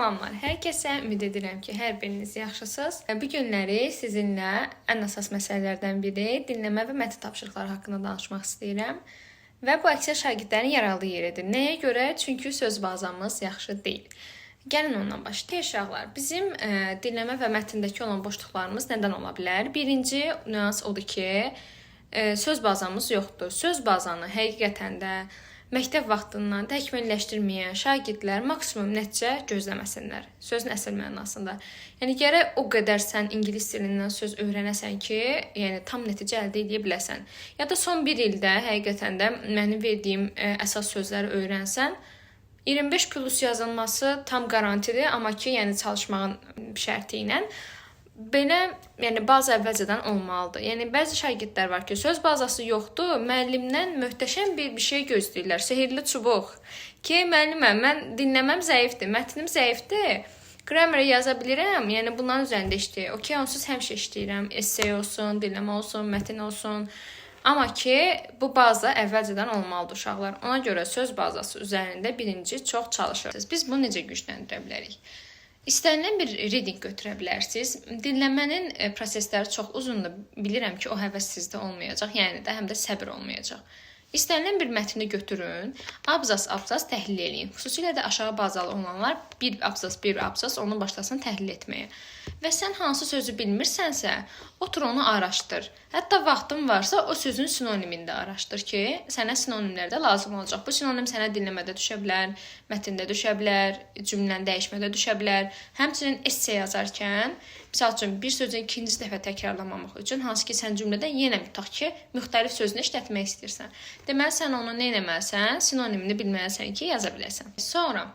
Salamlar hər kəsə, ümid edirəm ki, hər biriniz yaxşısınız. Bu günləri sizinlə ən əsas məsələlərdən biri dinləmə və mətn tapşırıqları haqqında danışmaq istəyirəm. Və bu əksər şagirdlərin yaralı yeridir. Nəyə görə? Çünki söz bazamız yaxşı deyil. Gəlin ondan başlayaq. Uşaqlar, bizim dinləmə və mətndəki olan boşluqlarımız nədən ola bilər? Birinci nüans odur ki, söz bazamız yoxdur. Söz bazanı həqiqətən də məktəb vaxtından təkmilləşdirməyən şagirdlər maksimum nəticə gözləməsinlər. Sözün əsl mənasında. Yəni gərək o qədər sən ingilis dilindən söz öyrənəsən ki, yəni tam nəticə əldə edə biləsən. Ya da son 1 ildə həqiqətən də mənim verdiyim əsas sözləri öyrənsən, 25 plus yazılması tam qarantidir, amma ki, yəni çalışmağın şərti ilə belə, yəni bazı əvvəlcədən olmalıdır. Yəni bəzi şagirdlər var ki, söz bazası yoxdur, müəllimdən möhtəşəm bir şey gözləyirlər, sehirli çubuq. Ki, müəlliməm, mən dinləməm zəifdir, mətnim zəifdir, qrameri yaza bilirəm, yəni bunların üzərində işləyir. Okey, onsuz həmişə işləyirəm, essay olsun, dinləmə olsun, mətin olsun. Amma ki, bu baza əvvəlcədən olmalıdır uşaqlar. Ona görə söz bazası üzərində birinci çox çalışırsınız. Biz bunu necə gücləndirə bilərik? İstənilən bir reading götürə bilərsiniz. Dinləmənin prosesləri çox uzundur. Bilirəm ki, o həvəs sizdə olmayacaq. Yəni də həm də səbir olmayacaq. İstənilən bir mətni götürün, abzas təhlil edin. Xüsusilə də aşağı bazalı olanlar bir abzas onu başlasın təhlil etməyə. Və sən hansı sözü bilmirsənsə, otur onu araşdır. Hətta vaxtın varsa o sözün sinonimini də araşdır ki, sənə sinonimlər də lazım olacaq. Bu sinonim sənə dinləmədə düşə bilər, mətndə düşə bilər, cümləni dəyişmədə düşə bilər. Həmçinin essay yazarkən, misal üçün bir sözü ikinci dəfə təkrarlamamaq üçün, hansı ki sən cümlədə yenə tutaq ki, müxtəlif sözünü işlətmək istəyirsən. Deməli, sən onu nə etməlisən? Sinonimini bilməlisən ki, yaza biləsən. Sonra,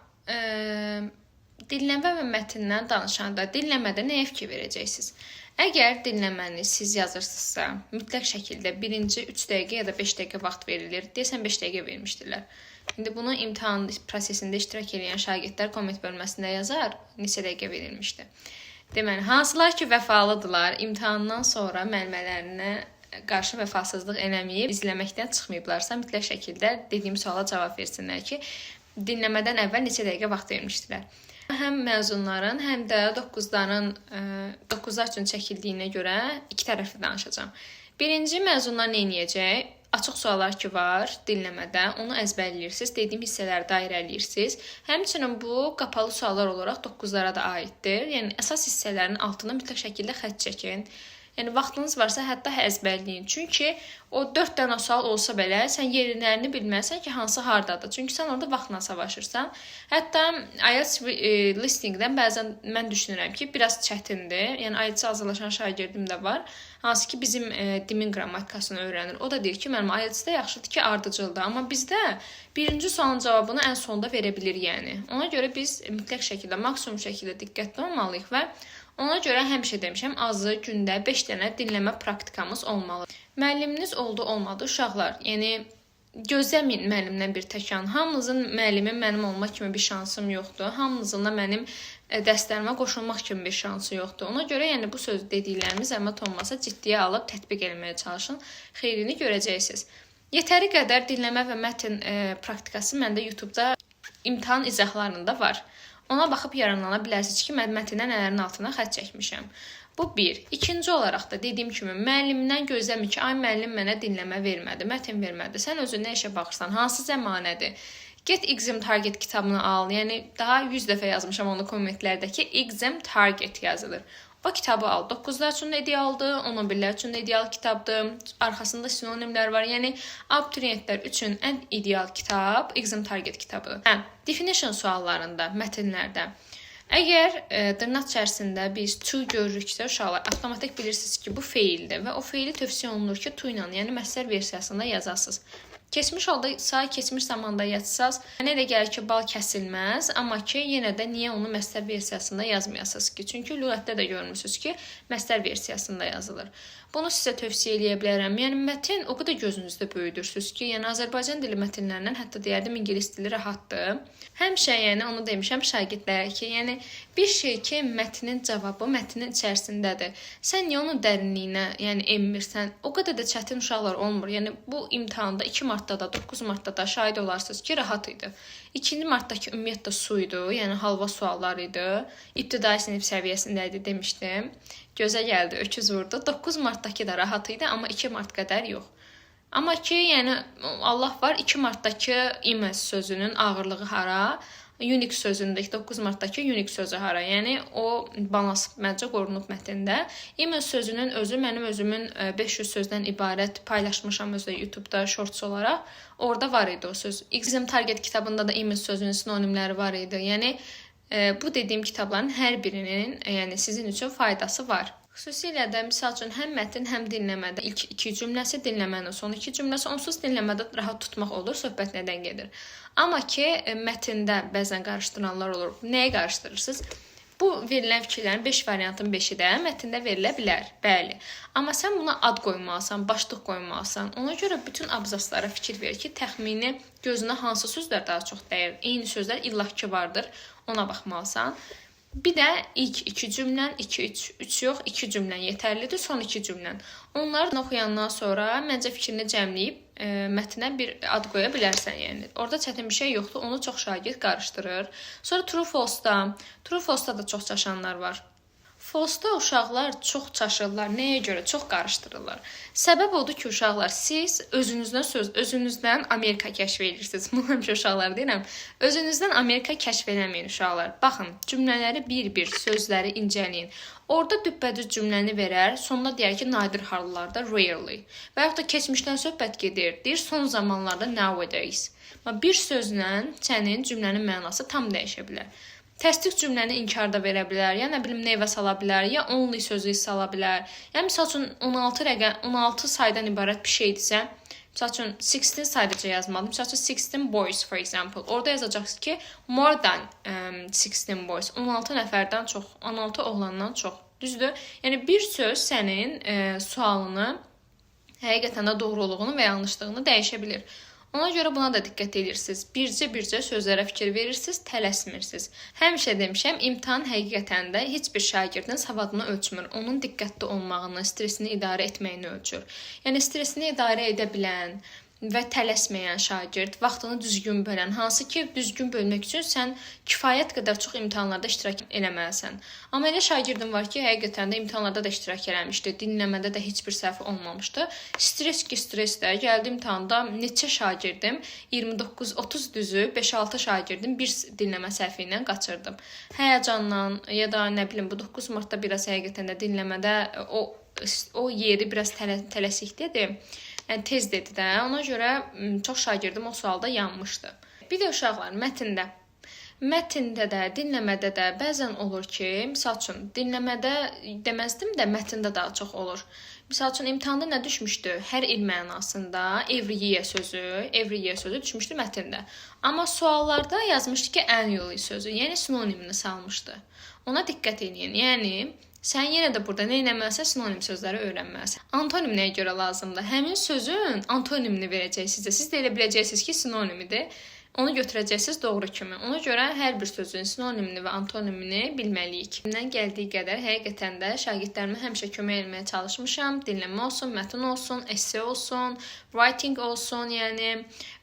dinləmə və mətndən danışanda dinləmədə nəyə fikir verəcəksiniz? Əgər dinləməni siz yazırsınızsa, mütləq şəkildə birinci 3 dəqiqə ya da 5 dəqiqə vaxt verilir. Deyəsən 5 dəqiqə vermişdirlər. İndi bunu imtahan prosesində iştirak edən şagirdlər komment bölməsində yazar, neçə dəqiqə verilmişdi. Deməli, hansılar ki vəfalıdırlar, imtahandan sonra müəllimələrinə qarşı vəfasızlıq eləməyib, izləməkdən çıxmayıblarsa, mütləq şəkildə dediyim suala cavab versinlər ki, dinləmədən əvvəl neçə dəqiqə vaxt vermişdilər. Həm məzunların, həm də 9-lar üçün çəkildiyinə görə iki tərəfli danışacağam. Birinci, məzunlar nə edəcək? Açıq suallar ki var dinləmədə, onu əzbərləyirsiniz, dediyim hissələri dairə eləyirsiniz. Həmçinin bu qapalı suallar olaraq 9-lara da aiddir. Yəni əsas hissələrin altına mütləq şəkildə xətt çəkin. Yəni vaxtınız varsa hətta əzbərləyin. Çünki o 4 dənə sual olsa belə sən yerinlərini bilməlisən ki, hansı hardadır. Çünki sən orada vaxtla savaşırsan. Hətta IELTS listeningdən bəzən mən düşünürəm ki, biraz çətindir. Yəni IELTS hazırlaşan şagirdim də var. Hansı ki bizim dimin qrammatikasını öyrənir. O da deyir ki, mənim IELTS-də yaxşıdır ki, ardıcıldır. Amma bizdə birinci sualın cavabını ən sonda verə bilir yəni. Ona görə biz mütləq şəkildə, maksimum şəkildə diqqətli olmalıyıq və ona görə həmişə demişəm, azı gündə 5 dənə dinləmə praktikamız olmalı. Müəlliminiz olmadı uşaqlar. Yəni gözləməyin müəllimdən bir təkan. Hamınızın müəllimim mənim olmaq kimi bir şansım yoxdur. Hamınızın da mənim dərslərimə qoşulmaq kimi bir şansı yoxdur. Ona görə yəni bu söz dediklərimiz zəhmət olmasa ciddiyə alıb tətbiq etməyə çalışın. Xeyrini görəcəksiniz. Yetəri qədər dinləmə və mətn praktikası məndə YouTube-da imtahan izahlarında var. Ona baxıb yararlana bilərsiniz ki, mən mətndən nələrin altına xətt çəkmişəm. Bu bir. İkinci olaraq da dediyim kimi, müəllimdən gözləmir ki, ay müəllim mənə dinləmə vermədi, mətn vermədi. Sən özün nə işə baxırsan, hansı zəmanədir? Get Exam Target kitabını al. Yəni daha 100 dəfə yazmışam onu kommentlərdəki Exam Target yazılır. O kitabı al. 9-lar üçün idealdır, 11-lər üçün ideal kitabdır. Arxasında sinonimlər var. Yəni abituriyentlər üçün ən ideal kitab Exam Target kitabıdır. Definition suallarında, mətnlərdə. Əgər dırnaq içərisində biz to görürüksə, uşaqlar avtomatik bilirsiniz ki, bu feildir və o feili tövsiyə olunur ki, to ilə, yəni məsdər versiyasında yazasınız. Keçmiş halda, keçmiş zamanda yazsaz, mənə elə gəlir ki, bal kəsilməz, amma ki, yenə də niyə onu məsdər versiyasında yazmayasınız ki? Çünki lüğətdə də görmürsünüz ki, məsdər versiyasında yazılır. Bunu sizə tövsiyə eləyə bilərəm. Yəni mətn o qədər gözünüzdə böyüdürsünüz ki, yəni Azərbaycan dili mətnlərindən hətta deyərdim ingilis dili rahatdır. Həmişə yəni onu demişəm şagirdlərə ki, yəni bir şey ki, mətnin cavabı mətnin içərisindədir. Sən niyə onun dərinliyinə, yəni enmirsən? O qədər də çətin uşaqlar olmur. Yəni bu imtahanda 2 martda martda da, 9 martda da şahid olarsınız ki, rahat idi. 2 martdakı ümumiyyətlə su idi, yəni halva sualları idi. İbtidai sinif səviyyəsində idi demişdim. Gözə gəldi, öküz vurdu. 9 martdakı da rahat idi, amma 2 mart qədər yox. Amma ki, yəni Allah var, 2 martdakı image sözünün ağırlığı hara? Unique sözündəki 9 martdakı unique sözü hara? Yəni o balans məncə qorunub mətndə. Image sözünün özü mənim özümün 500 sözdən ibarət paylaşmışam özdə YouTube-da shorts olaraq. Orada var idi o söz. Exam Target kitabında da image sözünün sinonimləri var idi. Yəni bu dediyim kitabların hər birinin yəni sizin üçün faydası var. Xüsusilə də misal üçün həm mətn, həm dinləmədə ilk 2 cümləsi, dinləmənin son 2 cümləsi, onsuz dinləmədə rahat tutmaq olur, söhbət nədən gedir. Amma ki, mətndə bəzən qarışdıranlar olur. Nəyi qarışdırırsınız? Bu verilən fikirlərin 5 variantın 5-i də mətndə verilə bilər, bəli. Amma sən buna ad qoymalısan, başlıq qoymalısan. Ona görə bütün abzaslara fikir ver ki, təxmini gözünə hansı sözlər daha çox dəyir. Eyni sözlər illaki vardır, ona baxmalısan. Bir də ilk 2 cümlən, 3 yox, 2 cümlən yetərlidir, son 2 cümlən. Onları oxuyandan sonra məncə fikrini cəmləyib mətnə bir ad qoya bilərsən, yəni. Orada çətin bir şey yoxdur, onu çox şagird qarışdırır. Sonra true false-da da çox çaşanlar var. False-da uşaqlar çox çaşırlar. Nəyə görə? Çox qarışdırırlar. Səbəb odur ki, uşaqlar, siz özünüzdən Amerika kəşf edirsiniz. Bunu həmişə uşaqlar deyirəm. Özünüzdən Amerika kəşf eləməyin uşaqlar. Baxın, cümlələri bir-bir, sözləri incələyin. Orada düppədüz cümləni verər, sonuna deyər ki, nadir hallarda rarely. Və yaxud da keçmişdən söhbət gedir, deyir son zamanlarda nowadays. Bir sözlə sənin cümlənin mənası tam dəyişə bilər. Təsdiq cümləni inkarda verə bilər, ya nə bilim nevə sala bilər, ya only sözü sala bilər. Yəni misal üçün 16 saydan ibarət bir şeydirsə, misal üçün 16 sadəcə yazmalı. Misal üçün 16 boys for example. Orada yazacaqsınız ki, more than 16 boys. 16 nəfərdən çox, 16 oğlandan çox. Düzdür? Yəni bir söz sənin sualını, həqiqətən də doğruluğunu və yanlışlığını dəyişə bilir. Ona görə buna da diqqət edirsiniz. Bircə sözlərə fikir verirsiniz, tələsmirsiniz. Həmişə demişəm, imtahan həqiqətən də heç bir şagirdin savadını ölçmür. Onun diqqətli olmağını, stresini idarə etməyini ölçür. Yəni stresini idarə edə bilən və tələsməyən şagird, vaxtını düzgün bölən, hansı ki, düzgün bölmək üçün sən kifayət qədər çox imtahanlarda iştirak eləməlisən. Amma elə şagirdin var ki, həqiqətən də imtahanlarda da iştirak eləmişdi, dinləmədə də heç bir səhvi olmamışdı. Stres də gəldi imtahanda neçə şagirdim, 29-30 düzü 5-6 şagirdim bir dinləmə səhvi ilə qaçırdım. Həyəcandan ya da nə bilim bu 9 martda biraz həqiqətən də dinləmədə o yeri biraz tələsikdədir. Yəni tez dedi də. Ona görə çox şagirdim o sualda yanmışdı. Bir də uşaqlar mətndə də, dinləmədə də bəzən olur ki, misal üçün dinləmədə deməzdim də mətndə daha çox olur. Misal üçün imtahanda nə düşmüşdü? Hər il mənasında every year sözü düşmüşdü mətndə. Amma suallarda yazmışdı ki, annually sözü, yəni sinonimini salmışdı. Ona diqqət edin. Yəni sən yenə də burada nə etməlisən? Sinonim sözləri öyrənməlisən. Antonim nəyə görə lazımdır? Həmin sözün antonimini verəcəksiniz. Siz də elə biləcəksiniz ki, sinonimidir. Onu götürəcəksiniz doğru kimi. Ona görə hər bir sözün sinonimini və antonimini bilməliyik. Əlimdən gəldiyi qədər həqiqətən də şagirdlərimə həmişə kömək etməyə çalışmışam. Dinləmə olsun, mətn olsun, essay olsun, writing olsun, yəni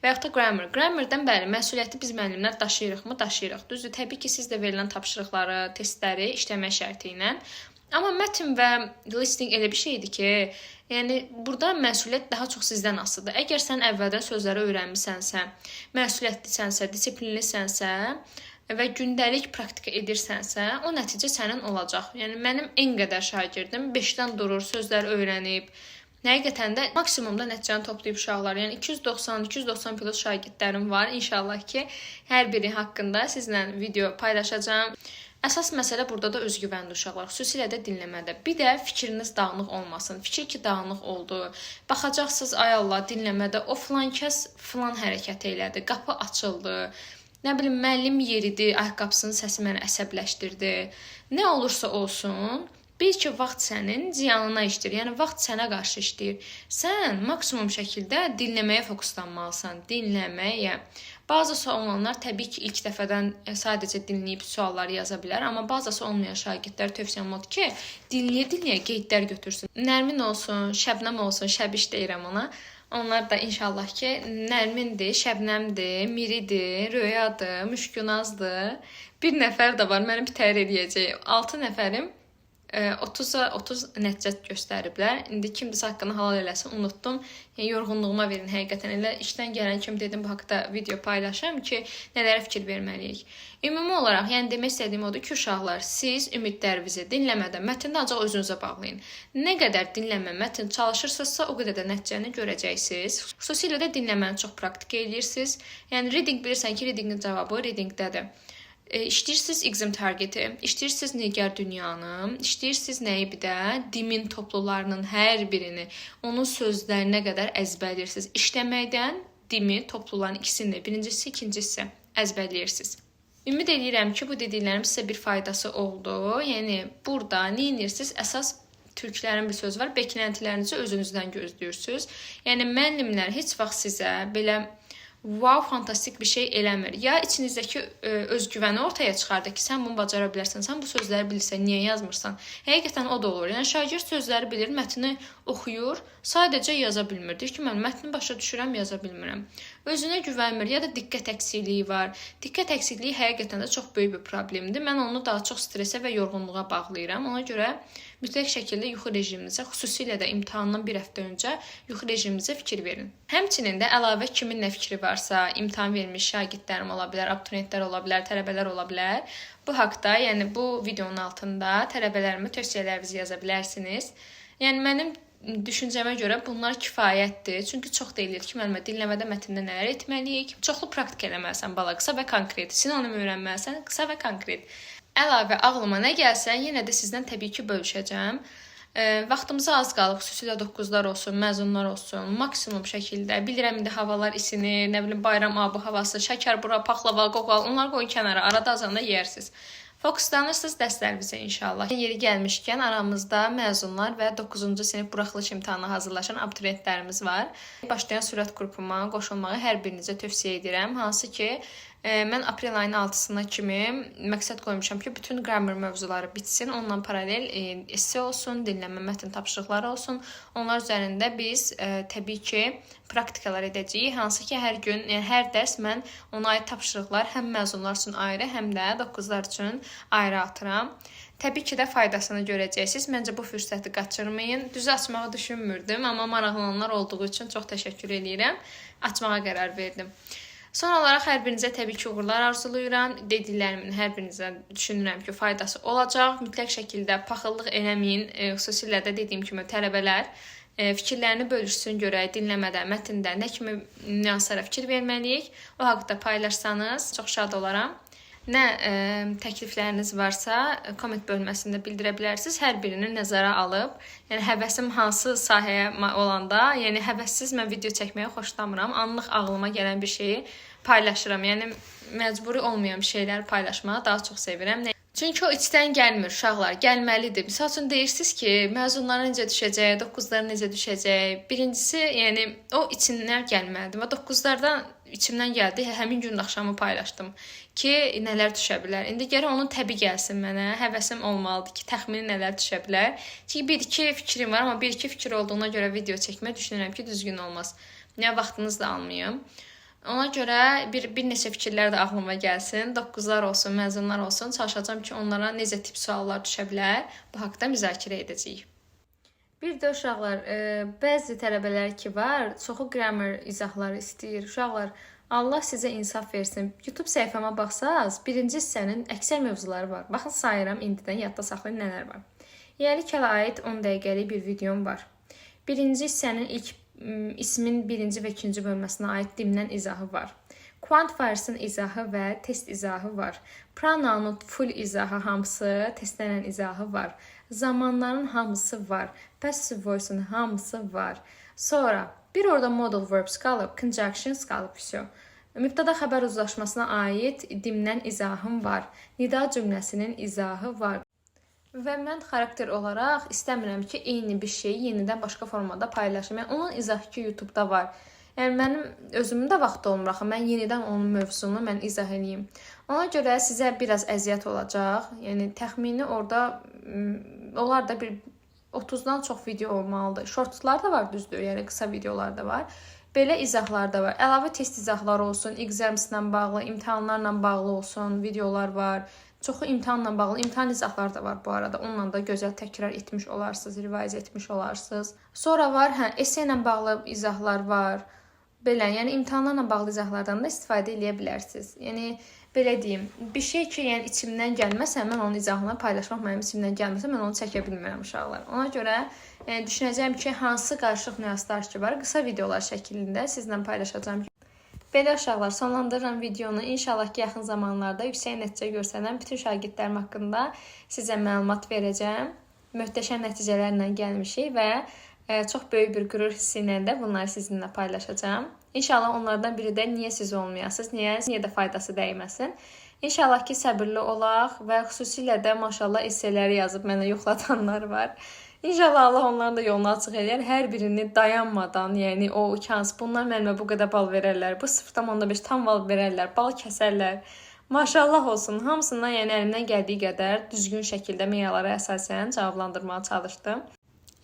və yaxud da grammar. Grammardan bəli, məsuliyyəti biz müəllimlər daşıyırıqmı? Daşıyırıq. Düzdür, təbii ki, siz də verilən tapşırıqları, testləri işləmək şərti ilə. Amma mətn və listening elə bir şeydir ki, yəni burada məsuliyyət daha çox sizdən asılıdır. Əgər sən əvvəldən sözləri öyrənmisənsə, məsuliyyətlisənsə, disiplinlisənsə və gündəlik praktika edirsənsə, o nəticə sənin olacaq. Yəni mənim en qədər şagirdim 5-dən durur, sözləri öyrənib. Həqiqətən də maksimumda nəticəni toplayıb uşaqlar. Yəni 290 plus şagirdlərim var. İnşallah ki, hər biri haqqında sizlə video paylaşacağam. Əsas məsələ burada da özgüvənli uşaqlar, xüsusilə də dinləmədə. Bir də fikriniz dağınıq olmasın. Fikir ki, dağınıq oldu. Baxacaqsınız, ay Allah, dinləmədə o filan kəs filan hərəkət elədi, qapı açıldı. Nə bilim, müəllim yeridi, ayaqqabısının səsi məni əsəbləşdirdi. Nə olursa olsun, bil ki, vaxt sənin ziyanına işləyir. Yəni, vaxt sənə qarşı işləyir. Sən maksimum şəkildə dinləməyə fokuslanmalısan, dinləməyə. Bazısı olanlar təbii ki, ilk dəfədən sadəcə dinləyib sualları yaza bilər, amma bazısı olmayan şagirdlər tövsiyəm odur ki, dinləyə qeydlər götürsün. Nərmin olsun, Şəbnəm olsun, Şəbiş deyirəm ona. Onlar da inşallah ki Nərmindir, Şəbnəmdir, Miridir, Röyadır, Müşkünazdır. Bir nəfər də var, mənim təhrir eləyəcək. 6 nəfərim 30-a 30 nəticə göstəriblər. İndi kimdisə haqqını halal eləsin, unutdum. Yəni yorğunluğuma verin həqiqətən. Elə işdən gələn kimi dedim bu haqqda video paylaşım ki, nələrə fikir verməliyik. Ümumi olaraq, yəni demək istədiyim odur ki, uşaqlar, siz ümidlərinizi dinləmədən mətni ancaq özünüzə bağlayın. Nə qədər dinləmə, mətn çalışırsınızsa, o qədər də nəticəni görəcəksiniz. Xüsusilə də dinləməni çox praktik eləyirsiniz. Yəni reading bilirsən ki, readingin cavabı readingdədir. İşləyirsiniz exam targeti, işləyirsiniz Nigar dünyanı, işləyirsiniz nəyi bir də, dimin toplularının hər birini, onun sözlərinə qədər əzbərləyirsiniz. İşləməkdən dimi, topluların ikisini, birincisi, ikincisi əzbərləyirsiniz. Ümid edirəm ki, bu dediklərim sizə bir faydası oldu. Yəni, burada nə edirsiniz? Əsas türklərin bir söz var, bekləntilərinizi özünüzdən gözləyirsiniz. Yəni, müəllimlər heç vaxt sizə belə wow, fantastik bir şey eləmir. Ya içinizdəki özgüvəni ortaya çıxardır ki, sən bunu bacara bilərsən, sən bu sözləri bilirsən, niyə yazmırsan? Həqiqətən o da olur. Yəni şagird sözləri bilir, mətni oxuyur, sadəcə yaza bilmir. Deyir ki, mən mətni başa düşürəm, yaza bilmirəm. Özünə güvənmir, ya da diqqət əksikliyi var. Diqqət əksikliyi həqiqətən də çox böyük bir problemdir. Mən onu daha çox stresə və yorğunluğa bağlayıram. Ona görə mütləq şəkildə yuxu rejiminizə, xüsusilə də imtahandan bir həftə öncə yuxu rejiminizə fikir verin. Həmçinin də əlavə kimin nə fikri varsa, imtahan vermiş şagirdlərim ola bilər, abituriyentlər ola bilər, tələbələr ola bilər. Bu haqqda, yəni bu videonun altında tələbələrimə tövsiyələrinizi yaza bilərsiniz. Yəni mənim düşüncəmə görə bunlar kifayətdir. Çünki çox deyilir ki, müəllimə dinləmədə mətndə nələr etməliyik? Çoxlu praktik eləməlisən bala, qısa və konkret. Sinonim öyrənməlisən, qısa və konkret. Əlavə ağlıma nə gəlsə, yenə də sizdən təbii ki, bölüşəcəm. Vaxtımıza az qalıb, xüsusilə 9-lar olsun, məzunlar olsun, maksimum şəkildə. Bilirəm, indi havalar isinir, nə bilim, bayram abı havası, şəkər bura, paxlava, qoqal, onları qoyun kənara, arada azanda yeyirsiniz. Fokuslanırsınız dərslərinizə inşallah. Yeri gəlmişkən aramızda məzunlar və 9-cu sinif buraxılış imtahanına hazırlaşan abituriyentlərimiz var. Başlayan sürət qrupuma qoşulmağı hər birinizə tövsiyə edirəm. Hansı ki, mən aprel ayının 6-sına kimi məqsəd qoymuşam ki, bütün grammar mövzuları bitsin. Onunla paralel esse olsun, dinləmə mətn tapşırıqları olsun. Onlar üzərində biz təbii ki, praktikalar edəcəyik. Hansı ki, hər gün, yəni hər dərs mən ona aid tapşırıqlar həm məzunlar üçün ayrı, həm də 9-lar üçün ayrı atıram. Təbii ki də faydasını görəcəksiniz. Məncə bu fürsəti qaçırmayın. Düzü açmağı düşünmürdüm, amma maraqlananlar olduğu üçün çox təşəkkür edirəm. Açmağa qərar verdim. Son olaraq hər birinizə təbii ki, uğurlar arzulayıram. Dediklərimin hər birinizə düşünürəm ki, faydası olacaq. Mütləq şəkildə paxıllıq eləməyin. Xüsusilə də dediyim kimi tələbələr fikirlərini bölüşsün görək, dinləmədə, mətndə nə kimi nüanslara fikir verməliyik. O haqqda paylaşsanız çox şad olaram. Nə təklifləriniz varsa, komment bölməsində bildirə bilərsiniz. Hər birini nəzərə alıb, yəni həvəsim hansı sahəyə olanda, yəni həvəssiz mən video çəkməyə xoşlamıram. Anlıq ağlıma gələn bir şeyi paylaşıram. Yəni məcburi olmayan şeyləri paylaşmağı daha çox sevirəm. Çünki o içdən gəlmir, uşaqlar, gəlməlidir. Misal üçün deyirsiniz ki, məzunlara necə düşəcək, 9-lara necə düşəcək. Birincisi, yəni o içindən gəlməlidir. Və 9-lardan içimdən gəldi, həmin gün axşamı paylaşdım ki, nələr düşə bilər. İndi gərək onun təbii gəlsin mənə, həvəsim olmalıdır ki, təxmini nələr düşə bilər. Çünki bir-iki fikrim var, amma bir-iki fikir olduğuna görə video çəkmək düşünürəm ki, düzgün olmaz. Nə vaxtınız da almayım. Ona görə bir neçə fikirlər də ağlıma gəlsin. 9-lar olsun, məzunlar olsun. Çalışacağam ki, onlara necə tip suallar düşə bilər. Bu haqqda müzakirə edəcəyik. Bir də uşaqlar, bəzi tələbələr ki var, çoxu grammar izahları istəyir. Uşaqlar, Allah sizə insaf versin. YouTube səhifəmə baxsaz, birinci hissənin əksər mövzuları var. Baxın, sayıram, indidən yadda saxlayın nələr var. Yəlikələ aid 10 dəqiqəlik bir videom var. Birinci hissənin ilk ismin birinci və ikinci bölməsinə aid dimdən izahı var. Quantifiers-ın izahı və test izahı var. Pronoun full izahı hamısı, testlənən izahı var. Zamanların hamısı var. Passive voice-un hamısı var. Sonra bir orada modal verbs qalıb, conjunctions qalıb. Mübtəda xəbər uzlaşmasına aid dimdən izahım var. Nida cümləsinin izahı var. Və mən xarakter olaraq istəmirəm ki, eyni bir şeyi yenidən başqa formada paylaşım. Yəni, onun izahı ki, YouTube-da var. Yəni, mənim özümün də vaxtı olmur axı. Mən yenidən onun mövzusunu mən izah edeyim. Ona görə sizə biraz əziyyət olacaq. Yəni, təxmini orada, onlar da bir 30-dan çox video olmalıdır. Shortslar da var, düzdür, yəni qısa videolar da var. Belə izahlar da var. Əlavə test izahları olsun, exams-la bağlı, imtahanlarla bağlı olsun, videolar var. Çoxu imtahanla bağlı, imtahan izahları da var bu arada. Onunla da gözəl təkrar etmiş olarsınız, rivayz etmiş olarsınız. Sonra var, essay ilə bağlı izahlar var. Belə, yəni imtahanlarla bağlı izahlardan da istifadə edə bilərsiniz. Yəni belə deyim, bir şey ki, yəni içimdən gəlməsə, mən onun izahını paylaşmaq mənim içimdən gəlməsə, mən onu çəkə bilmirəm uşaqlar. Ona görə düşünəcəm ki, hansı qarışıq nüanslar ki var, qısa videolar şəklində sizlə paylaşacağam. Belə uşaqlar, sonlandırıram videonu. İnşallah ki, yaxın zamanlarda yüksək nəticə göstərən bütün şagirdlərim haqqında sizə məlumat verəcəm. Möhtəşəm nəticələrlə gəlmişik və çox böyük bir qürur hissi ilə də bunları sizinlə paylaşacağam. İnşallah onlardan biri də niyə siz olmayasınız, niyə də faydası dəyməsin. İnşallah ki, səbirli olaq və xüsusilə də maşallah esseləri yazıb mənə yoxlatanlar var. İnşallah Allah onların da yolunu açıq edər. Hər birini dayanmadan, yəni o kans, bunlar mənimə bu qədər bal verərlər, bu 0.5 tam bal verərlər, bal kəsərlər. Maşallah olsun, hamısından yəni əlimdən gəldiyi qədər düzgün şəkildə meyalara əsasən cavablandırmağa çalışdım.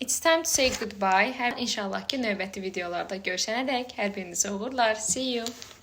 It's time to say goodbye. İnşallah ki, növbəti videolarda görüşənədək hər birinizə uğurlar. See you.